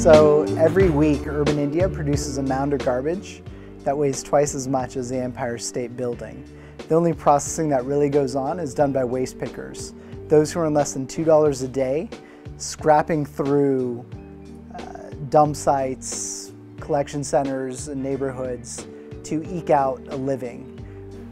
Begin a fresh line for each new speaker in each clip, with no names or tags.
So every week, urban India produces a mound of garbage that weighs twice as much as the Empire State Building. The only processing that really goes on is done by waste pickers. Those who earn less than $2 a day, scrapping through dump sites, collection centers, and neighborhoods to eke out a living.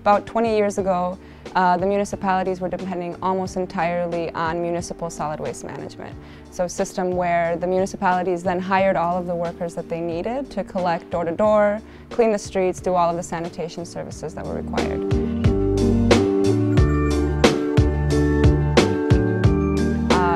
About 20 years ago, the municipalities were depending almost entirely on municipal solid waste management. So a system where the municipalities then hired all of the workers that they needed to collect door to door, clean the streets, do all of the sanitation services that were required.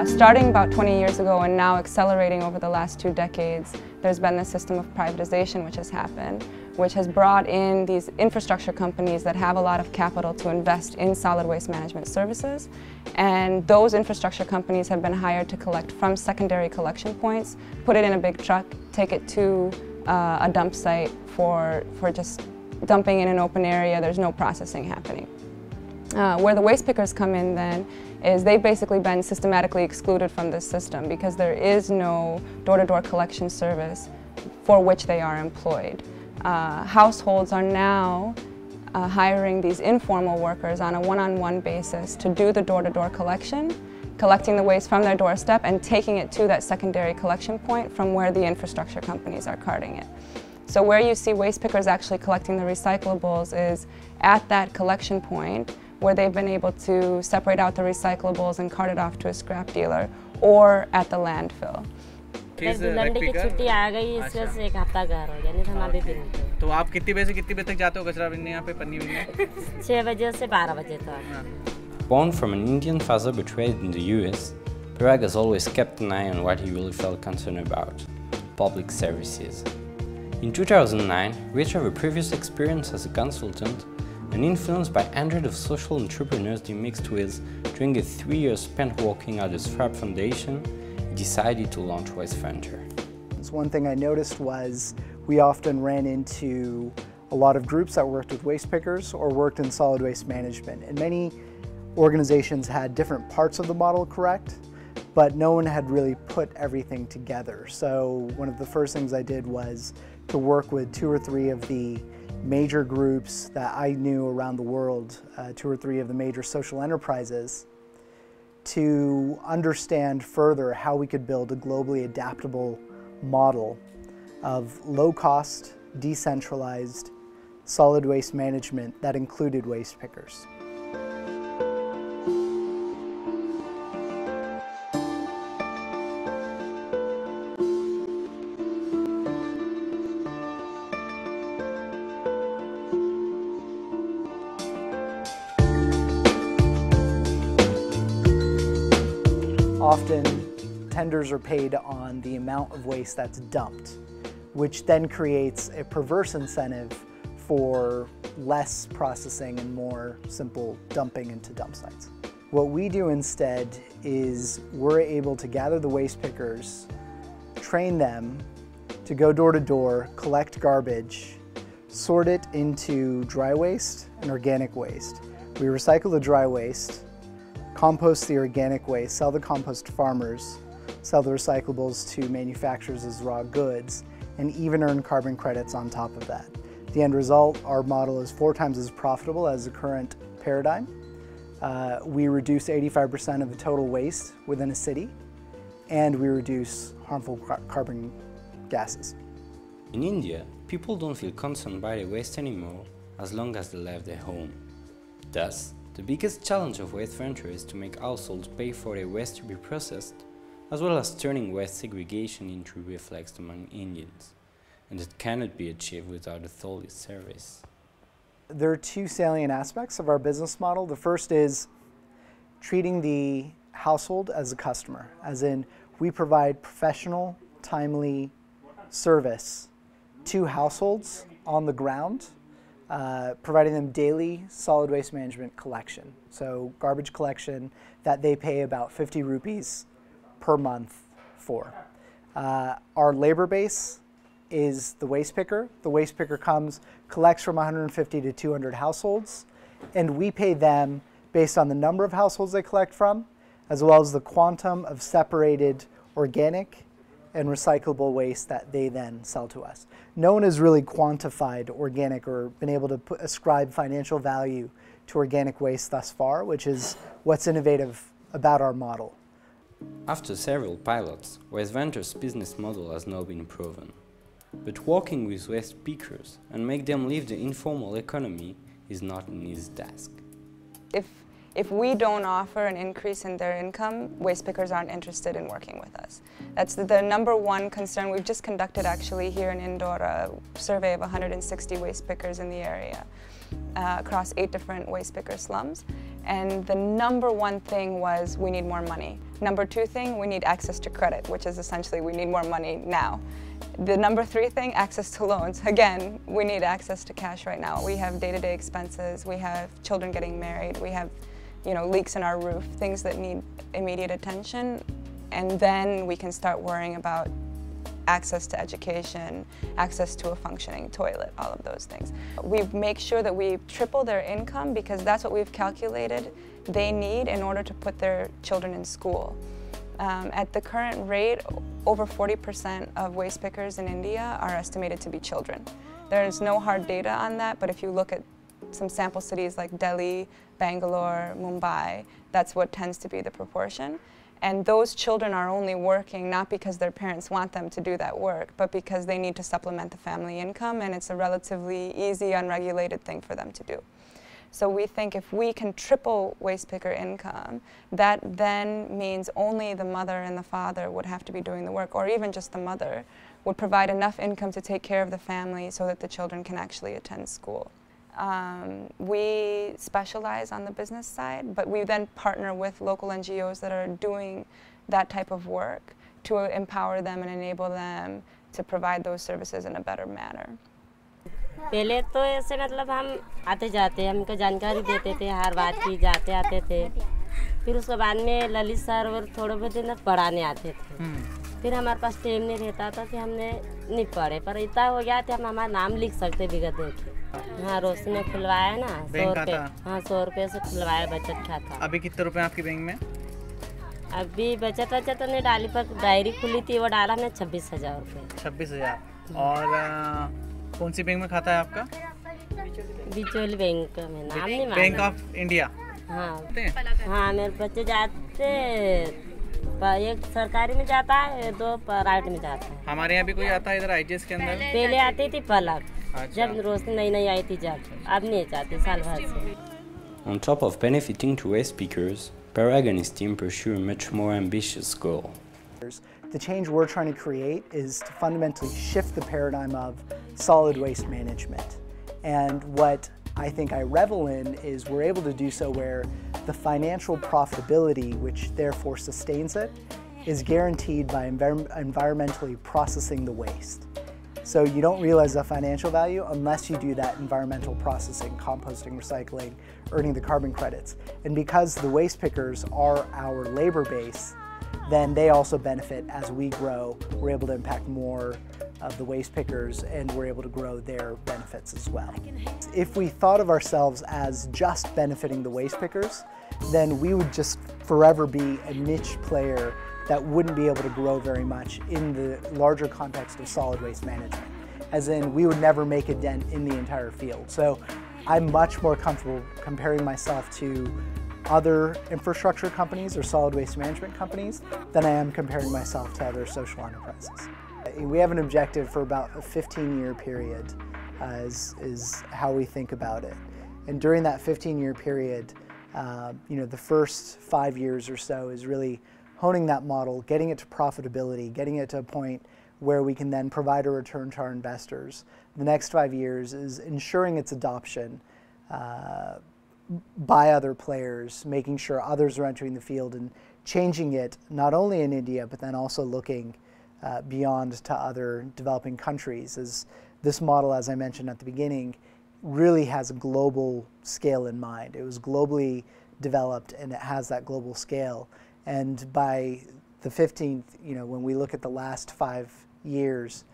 Starting about 20 years ago and now accelerating over the last 2 decades, there's been this system of privatization which has happened, which has brought in these infrastructure companies that have a lot of capital to invest in solid waste management services. And those infrastructure companies have been hired to collect from secondary collection points, put it in a big truck, take it to a dump site for just dumping in an open area. There's no processing happening. Where the waste pickers come in then is they've basically been systematically excluded from this system because there is no door-to-door collection service for which they are employed. Households are now hiring these informal workers on a one-on-one basis to do the door-to-door collection, collecting the waste from their doorstep and taking it to that secondary collection point from where the infrastructure companies are carting it. So where you see waste pickers actually collecting the recyclables is at that collection point where they've been able to separate out the recyclables and cart it off to a scrap dealer, or at the landfill.
लंडे की छुट्टी आ गई इस वजह से 1 हफ्ता घर हो गया नहीं तो हम अभी भी नहीं।
तो आप कितने बजे से कितने बजे तक जाते हो कचरा बीनने यहाँ पे पन्नी बीनने?
6 बजे से 12 बजे तक।
Born from an Indian father but raised in the US, Parag has always kept an eye on what he really felt concerned about: public services. In 2009, rich of a previous experience as a consultant and influenced by hundreds of social entrepreneurs he mixed with during a 3 years spent working at the Strap Foundation, he decided to launch Waste Frontier.
One thing I noticed was we often ran into a lot of groups that worked with waste pickers or worked in solid waste management. And many organizations had different parts of the model correct, but no one had really put everything together. So one of the first things I did was to work with 2 or 3 of the major groups that I knew around the world, 2 or 3 of the major social enterprises, to understand further how we could build a globally adaptable model of low-cost, decentralized, solid waste management that included waste pickers. Often, tenders are paid on the amount of waste that's dumped, which then creates a perverse incentive for less processing and more simple dumping into dump sites. What we do instead is we're able to gather the waste pickers, train them to go door to door, collect garbage, sort it into dry waste and organic waste. We recycle the dry waste, compost the organic waste, sell the compost to farmers, sell the recyclables to manufacturers as raw goods, and even earn carbon credits on top of that. The end result, our model is 4 times as profitable as the current paradigm. We reduce 85% of the total waste within a city, and we reduce harmful carbon gases.
In India, people don't feel concerned by their waste anymore as long as they left their home. Thus, the biggest challenge of Waste Frontier is to make households pay for their waste to be processed, as well as turning waste segregation into a reflex among Indians, and that cannot be achieved without a thorough service.
There are 2 salient aspects of our business model. The first is treating the household as a customer, as in we provide professional, timely service to households on the ground, providing them daily solid waste management collection. So garbage collection that they pay about 50 rupees per month for. Our labor base is the waste picker. The waste picker comes, collects from 150 to 200 households, and we pay them based on the number of households they collect from, as well as the quantum of separated organic and recyclable waste that they then sell to us. No one has really quantified organic or been able to ascribe financial value to organic waste thus far, which is what's innovative about our model.
After several pilots, Waste Ventures' business model has now been proven. But working with waste pickers and make them leave the informal economy is not an easy task.
If we don't offer an increase in their income, waste pickers aren't interested in working with us. That's the number one concern. We've just conducted actually here in Indore a survey of 160 waste pickers in the area across 8 different waste picker slums. And the number one thing was we need more money. Number 2 thing, we need access to credit, which is essentially we need more money now. The number 3 thing, access to loans. Again, we need access to cash right now. We have day-to-day expenses, we have children getting married, we have leaks in our roof, things that need immediate attention, and then we can start worrying about access to education, access to a functioning toilet, all of those things. We make sure that we triple their income because that's what we've calculated they need in order to put their children in school. At the current rate, over 40% of waste pickers in India are estimated to be children. There's no hard data on that, but if you look at some sample cities like Delhi, Bangalore, Mumbai, that's what tends to be the proportion. And those children are only working not because their parents want them to do that work, but because they need to supplement the family income, and it's a relatively easy, unregulated thing for them to do. So we think if we can triple waste picker income, that then means only the mother and the father would have to be doing the work, or even just the mother would provide enough income to take care of the family so that the children can actually attend school. We specialize on the business side, but we then partner with local NGOs that are doing that type of work to empower them and enable them to provide those services in a better manner.
पहले तो ऐसे मतलब हम आते जाते हमको जानकारी देते थे हर बात की जाते आते थे फिर उसके बाद में ललित सर और थोड़े बहुत दिन पढ़ाने आते थे फिर हमारे पास टाइम नहीं रहता था कि हमने नहीं पढ़े पर इतना हो गया कि हम हमारा नाम लिख सकते विगत में हाँ रोशनी ने खुलवाया ना 100 रुपये हाँ 100 रुपये से खुलवाया बचत खाता
अभी कितने रुपए आपकी बैंक में
अभी बचत तो नहीं डाली पर डायरी खुली थी वो डाला हमने 26,000 रुपये
26,000 और कौन सी बैंक में खाता है आपका
बिचौली बैंक में नाम नहीं मालूम
बैंक ऑफ इंडिया
हाँ मेरे बच्चे जाते एक सरकारी में जाता है 2 प्राइवेट में जाता है
हमारे यहाँ भी कोई आता है इधर आईजीएस के अंदर
पहले आती थी पलक जब रोशनी नई आई थी जब अब नहीं जाती साल भर से
On top of benefiting to waste pickers, Parag and his team pursue a much more ambitious goal.
The change we're trying to create is to fundamentally shift the paradigm of solid waste management. And what I think I revel in is we're able to do so where the financial profitability, which therefore sustains it, is guaranteed by environmentally processing the waste. So you don't realize the financial value unless you do that environmental processing, composting, recycling, earning the carbon credits. And because the waste pickers are our labor base, then they also benefit as we grow. We're able to impact more of the waste pickers and we're able to grow their benefits as well. If we thought of ourselves as just benefiting the waste pickers, then we would just forever be a niche player that wouldn't be able to grow very much in the larger context of solid waste management. As in, we would never make a dent in the entire field. So I'm much more comfortable comparing myself to other infrastructure companies or solid waste management companies than I am comparing myself to other social enterprises. We have an objective for about a 15-year period is how we think about it. And during that 15-year period, the first 5 years or so is really honing that model, getting it to profitability, getting it to a point where we can then provide a return to our investors. The next 5 years is ensuring its adoption by other players, making sure others are entering the field and changing it not only in India, but then also looking beyond to other developing countries. As this model, as I mentioned at the beginning, really has a global scale in mind. It was globally developed and it has that global scale. And by the 15th, when we look at the last 5 years,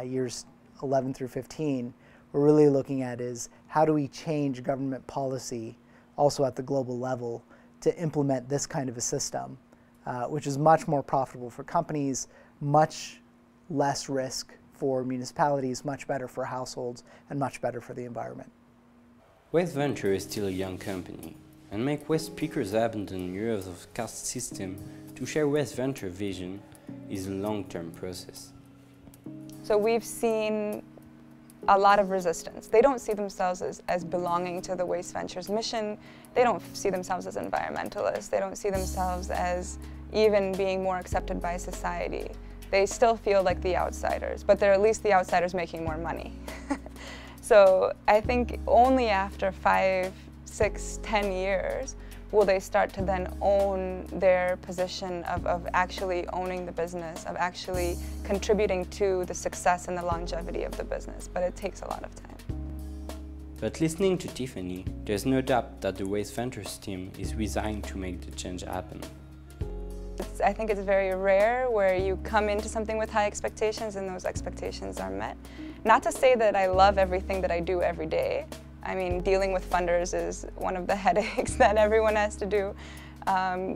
years 11 through 15, we're really looking at is how do we change government policy also at the global level to implement this kind of a system, which is much more profitable for companies, much less risk for municipalities, much better for households, and much better for the environment.
Waste Venture is still a young company, and make waste pickers abandon years of caste system to share Waste Venture vision is a long-term process.
So we've seen a lot of resistance. They don't see themselves as belonging to the Waste Venture's mission. They don't see themselves as environmentalists. They don't see themselves as even being more accepted by society. They still feel like the outsiders, but they're at least the outsiders making more money. So I think only after 5, 6, 10 years will they start to then own their position of actually owning the business, of actually contributing to the success and the longevity of the business. But it takes a lot of time.
But listening to Tiffany, there's no doubt that the Waste Ventures team is resigned to make the change happen.
I think it's very rare where you come into something with high expectations and those expectations are met. Not to say that I love everything that I do every day. I mean, dealing with funders is one of the headaches that everyone has to do.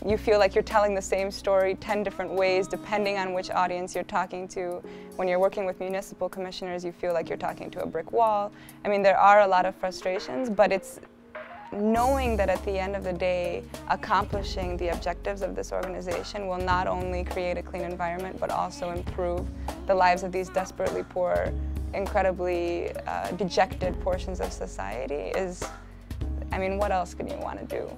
You feel like you're telling the same story 10 different ways depending on which audience you're talking to. When you're working with municipal commissioners, you feel like you're talking to a brick wall. I mean, there are a lot of frustrations, but it's knowing that at the end of the day, accomplishing the objectives of this organization will not only create a clean environment, but also improve the lives of these desperately poor, incredibly dejected portions of society is, I mean, what else could you want to do?